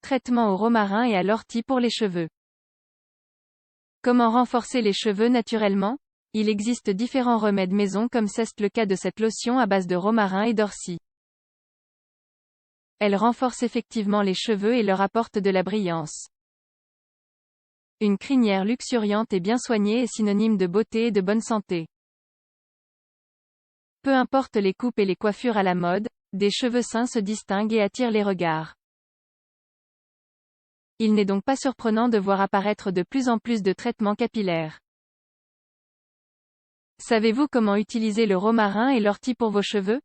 Traitement au romarin et à l'ortie pour les cheveux. Comment renforcer les cheveux naturellement? Il existe différents remèdes maison comme c'est le cas de cette lotion à base de romarin et d'ortie. Elle renforce effectivement les cheveux et leur apporte de la brillance. Une crinière luxuriante et bien soignée est synonyme de beauté et de bonne santé. Peu importe les coupes et les coiffures à la mode, des cheveux sains se distinguent et attirent les regards. Il n'est donc pas surprenant de voir apparaître de plus en plus de traitements capillaires. Savez-vous comment utiliser le romarin et l'ortie pour vos cheveux?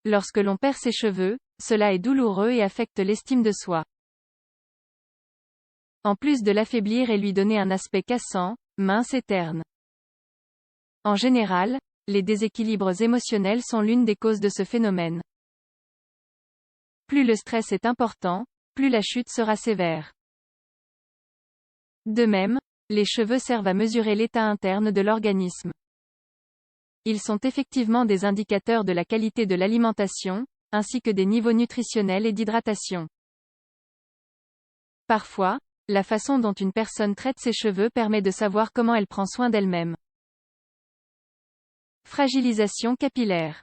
Lorsque l'on perd ses cheveux, cela est douloureux et affecte l'estime de soi. En plus de l'affaiblir et lui donner un aspect cassant, mince et terne. En général, les déséquilibres émotionnels sont l'une des causes de ce phénomène. Plus le stress est important, plus la chute sera sévère. De même, les cheveux servent à mesurer l'état interne de l'organisme. Ils sont effectivement des indicateurs de la qualité de l'alimentation, ainsi que des niveaux nutritionnels et d'hydratation. Parfois, la façon dont une personne traite ses cheveux permet de savoir comment elle prend soin d'elle-même. Fragilisation capillaire.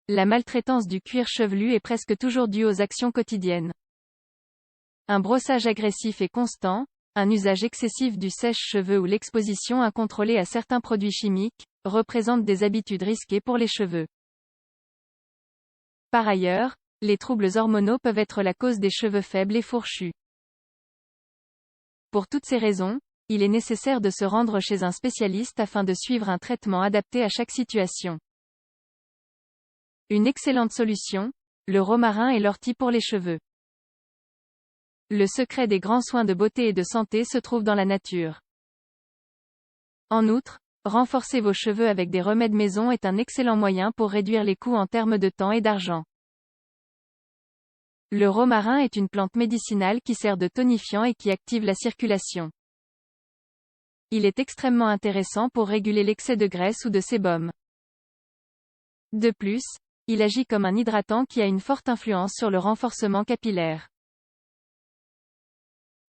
La maltraitance du cuir chevelu est presque toujours due aux actions quotidiennes. Un brossage agressif et constant, un usage excessif du sèche-cheveux ou l'exposition incontrôlée à certains produits chimiques, représentent des habitudes risquées pour les cheveux. Par ailleurs, les troubles hormonaux peuvent être la cause des cheveux faibles et fourchus. Pour toutes ces raisons, il est nécessaire de se rendre chez un spécialiste afin de suivre un traitement adapté à chaque situation. Une excellente solution, le romarin et l'ortie pour les cheveux. Le secret des grands soins de beauté et de santé se trouve dans la nature. En outre, renforcer vos cheveux avec des remèdes maison est un excellent moyen pour réduire les coûts en termes de temps et d'argent. Le romarin est une plante médicinale qui sert de tonifiant et qui active la circulation. Il est extrêmement intéressant pour réguler l'excès de graisse ou de sébum. De plus, il agit comme un hydratant qui a une forte influence sur le renforcement capillaire.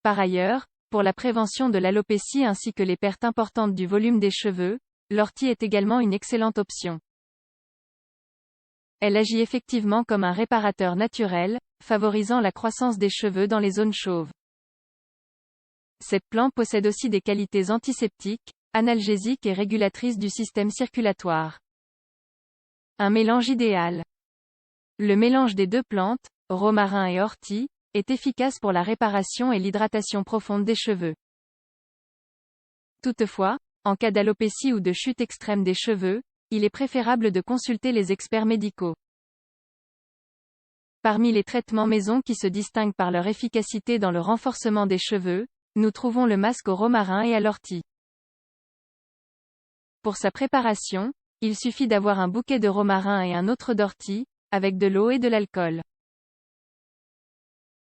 Par ailleurs, pour la prévention de l'alopécie ainsi que les pertes importantes du volume des cheveux, l'ortie est également une excellente option. Elle agit effectivement comme un réparateur naturel, favorisant la croissance des cheveux dans les zones chauves. Cette plante possède aussi des qualités antiseptiques, analgésiques et régulatrices du système circulatoire. Un mélange idéal. Le mélange des deux plantes, romarin et ortie, est efficace pour la réparation et l'hydratation profonde des cheveux. Toutefois, en cas d'alopécie ou de chute extrême des cheveux, il est préférable de consulter les experts médicaux. Parmi les traitements maison qui se distinguent par leur efficacité dans le renforcement des cheveux, nous trouvons le masque au romarin et à l'ortie. Pour sa préparation, il suffit d'avoir un bouquet de romarin et un autre d'ortie, avec de l'eau et de l'alcool.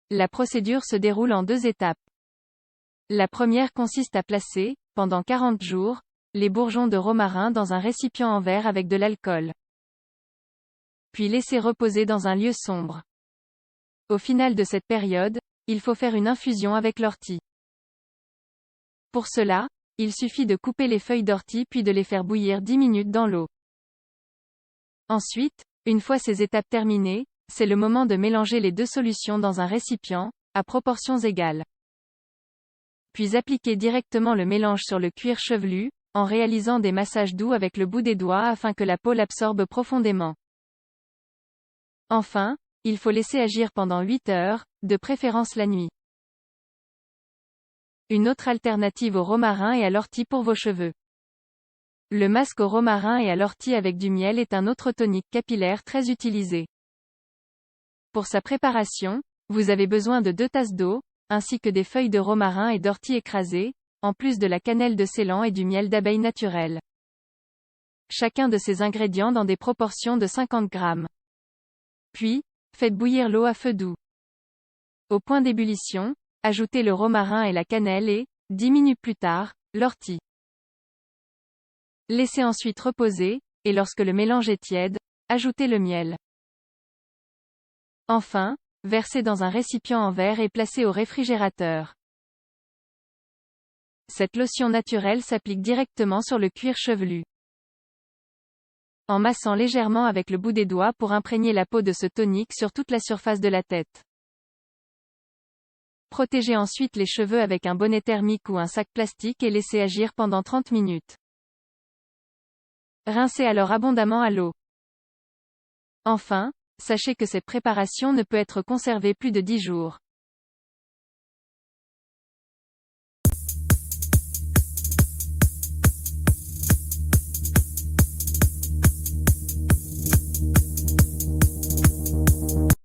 La procédure se déroule en 2 étapes. La première consiste à placer, pendant 40 jours, les bourgeons de romarin dans un récipient en verre avec de l'alcool. Puis laisser reposer dans un lieu sombre. Au final de cette période, il faut faire une infusion avec l'ortie. Pour cela, il suffit de couper les feuilles d'ortie puis de les faire bouillir 10 minutes dans l'eau. Ensuite, une fois ces étapes terminées, c'est le moment de mélanger les 2 solutions dans un récipient, à proportions égales. Puis appliquer directement le mélange sur le cuir chevelu, en réalisant des massages doux avec le bout des doigts afin que la peau l'absorbe profondément. Enfin, il faut laisser agir pendant 8 heures, de préférence la nuit. Une autre alternative au romarin et à l'ortie pour vos cheveux. Le masque au romarin et à l'ortie avec du miel est un autre tonique capillaire très utilisé. Pour sa préparation, vous avez besoin de 2 tasses d'eau, ainsi que des feuilles de romarin et d'ortie écrasées, en plus de la cannelle de Ceylan et du miel d'abeille naturel. Chacun de ces ingrédients dans des proportions de 50 grammes. Puis, faites bouillir l'eau à feu doux. Au point d'ébullition, ajoutez le romarin et la cannelle et, 10 minutes plus tard, l'ortie. Laissez ensuite reposer, et lorsque le mélange est tiède, ajoutez le miel. Enfin, Versée dans un récipient en verre et placée au réfrigérateur. Cette lotion naturelle s'applique directement sur le cuir chevelu. En massant légèrement avec le bout des doigts pour imprégner la peau de ce tonique sur toute la surface de la tête. Protégez ensuite les cheveux avec un bonnet thermique ou un sac plastique et laissez agir pendant 30 minutes. Rincez alors abondamment à l'eau. Enfin, sachez que cette préparation ne peut être conservée plus de 10 jours.